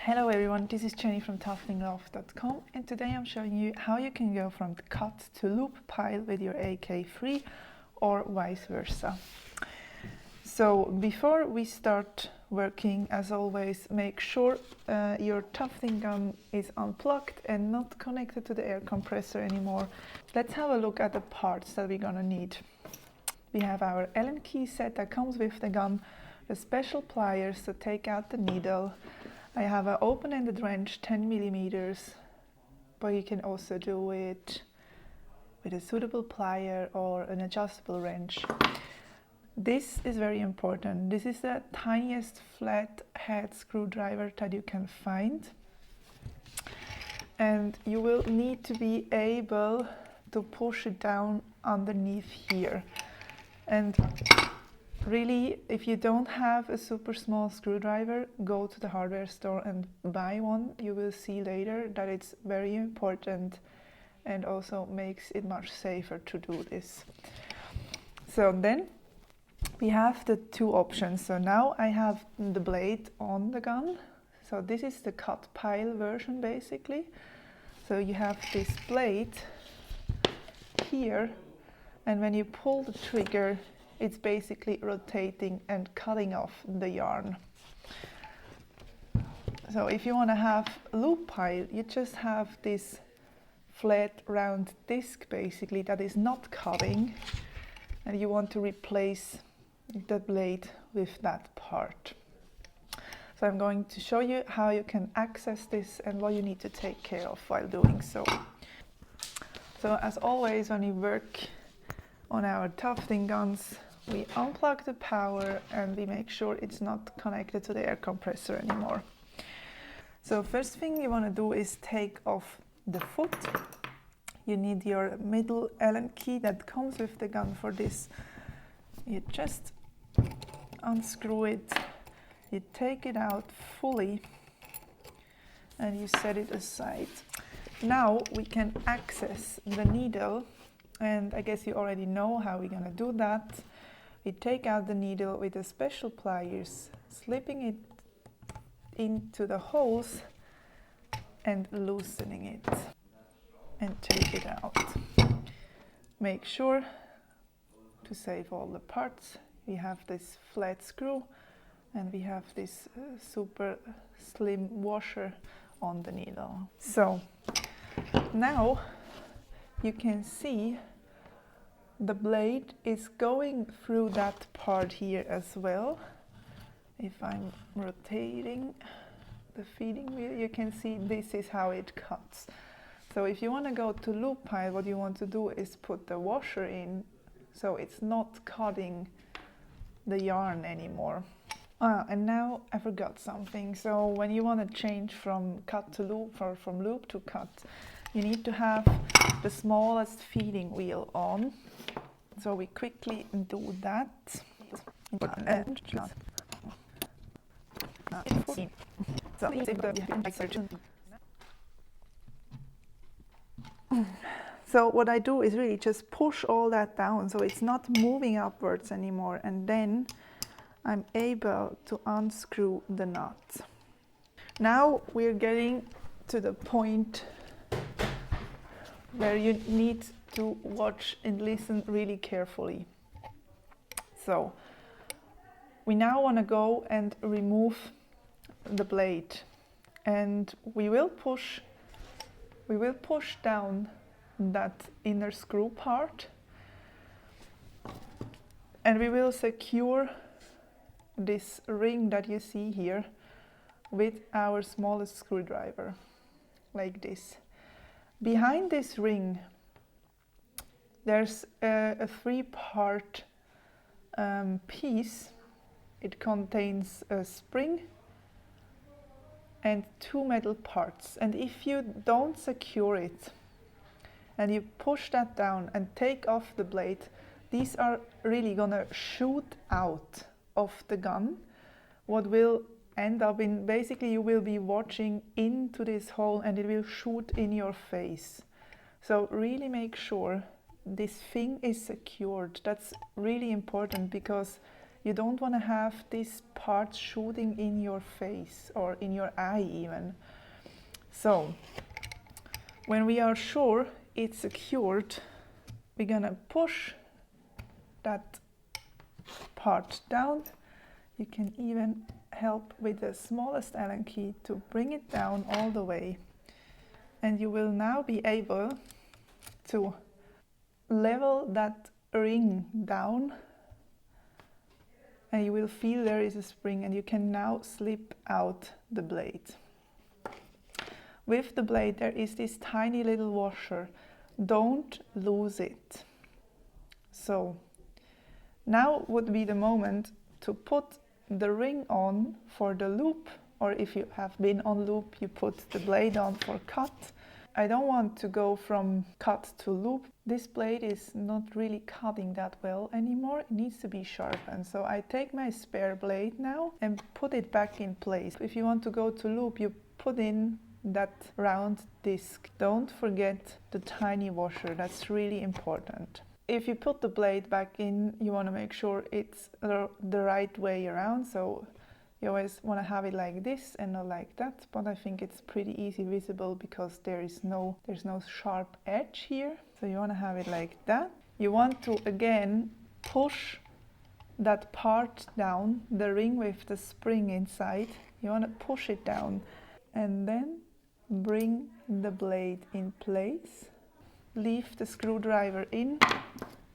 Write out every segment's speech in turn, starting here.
Hello everyone, this is Jenny from tuftinglove.com, and today I'm showing you how you can go from cut to loop pile with your AK3 or vice versa. So before we start working, as always, make sure your tufting gun is unplugged and not connected to the air compressor anymore. Let's have a look at the parts that we're gonna need. We have our Allen key set that comes with the gun, the special pliers to take out the needle. I have an open-ended wrench, 10 millimeters, but you can also do it with a suitable plier or an adjustable wrench. This is very important. This is the tiniest flat head screwdriver that you can find. And you will need to be able to push it down underneath here. And really, if you don't have a super small screwdriver, go to the hardware store and buy one. You will see later that it's very important and also makes it much safer to do this. So then we have the two options. So now I have the blade on the gun. So this is the cut pile version basically. So you have this blade here, and when you pull the trigger, it's basically rotating and cutting off the yarn. So if you want to have loop pile, you just have this flat round disc basically that is not cutting, and you want to replace the blade with that part. So I'm going to show you how you can access this and what you need to take care of while doing so. So as always, when you work on our tufting guns, we unplug the power and we make sure it's not connected to the air compressor anymore. So first thing you want to do is take off the foot. You need your middle Allen key that comes with the gun for this. You just unscrew it, you take it out fully and you set it aside. Now we can access the needle, and I guess you already know how we're going to do that. We take out the needle with the special pliers, slipping it into the holes and loosening it, and take it out. Make sure to save all the parts. We have this flat screw and we have this super slim washer on the needle. So now you can see the blade is going through that part here as well. If I'm rotating the feeding wheel, you can see this is how it cuts. So if you want to go to loop pile, what you want to do is put the washer in so it's not cutting the yarn anymore. And now I forgot something. So when you want to change from cut to loop or from loop to cut, you need to have the smallest feeding wheel on. So we quickly do that. So what I do is really just push all that down so it's not moving upwards anymore, and then I'm able to unscrew the nut. Now we're getting to the point where you need to watch and listen really carefully. So we now want to go and remove the blade, and we will push down that inner screw part, and we will secure this ring that you see here with our smallest screwdriver, like this. Behind this ring there's a three-part piece. It contains a spring and two metal parts, and if you don't secure it and you push that down and take off the blade, these are really gonna shoot out of the gun. What will end up in, basically you will be watching into this hole and it will shoot in your face. So really make sure this thing is secured. That's really important, because You don't want to have this part shooting in your face or in your eye even. So when we are sure it's secured, we're gonna push that part down. You can even help with the smallest Allen key to bring it down all the way. And you will now be able to level that ring down, and you will feel there is a spring, and you can now slip out the blade. With the blade there is this tiny little washer. Don't lose it. So now would be the moment to put the ring on for the loop, or if you have been on loop, you put the blade on for cut. I don't want to go from cut to loop. This blade is not really cutting that well anymore. It needs to be sharpened. So I take my spare blade now and put it back in place. If you want to go to loop, you put in that round disc. Don't forget the tiny washer. That's really important. If you put the blade back in, you want to make sure it's the right way around. So you always want to have it like this and not like that, but I think it's pretty easy visible because there's no sharp edge here. So you want to have it like that. You want to again push that part down, the ring with the spring inside. You want to push it down and then bring the blade in place. Leave the screwdriver in.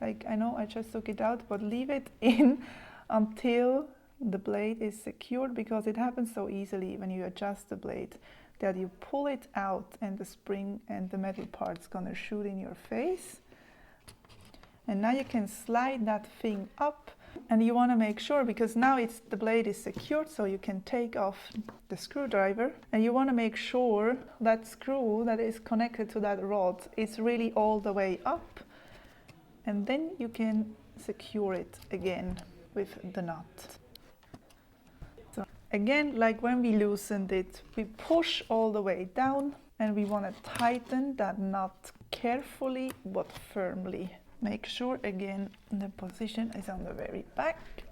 Like, I know I just took it out, but leave it in until the blade is secured, because it happens so easily when you adjust the blade that you pull it out and the spring and the metal part's gonna shoot in your face. And now you can slide that thing up, and you want to make sure, because now the blade is secured, so you can take off the screwdriver, and you want to make sure that screw that is connected to that rod is really all the way up, and then you can secure it again with the nut. So again, like when we loosened it, we push all the way down, and we want to tighten that nut carefully but firmly. Make sure again the position is on the very back.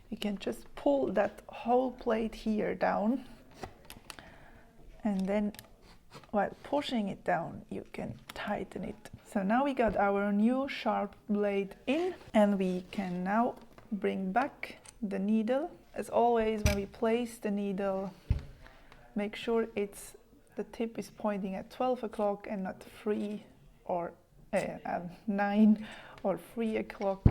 You can just pull that whole plate here down, and then while pushing it down you can tighten it. So now we got our new sharp blade in, and we can now bring back the needle. As always, when we place the needle, make sure the tip is pointing at 12 o'clock and not 3 or 9 or 3 o'clock.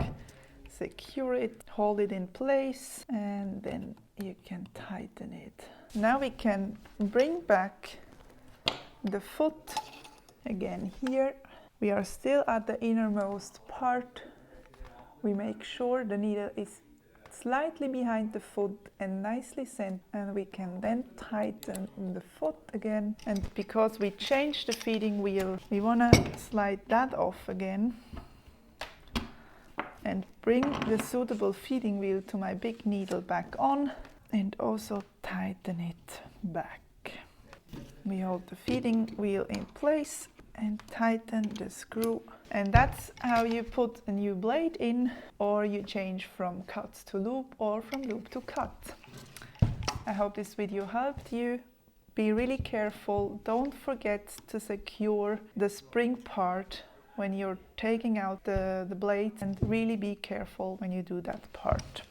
Secure it, hold it in place, and then you can tighten it. Now we can bring back the foot again here. We are still at the innermost part. We make sure the needle is slightly behind the foot and nicely centered, and we can then tighten the foot again. And because we changed the feeding wheel, we want to slide that off again and bring the suitable feeding wheel to my big needle back on, and also tighten it back. We hold the feeding wheel in place and tighten the screw. And that's how you put a new blade in, or you change from cut to loop or from loop to cut. I hope this video helped you. Be really careful. Don't forget to secure the spring part when you're taking out the blade, and really be careful when you do that part.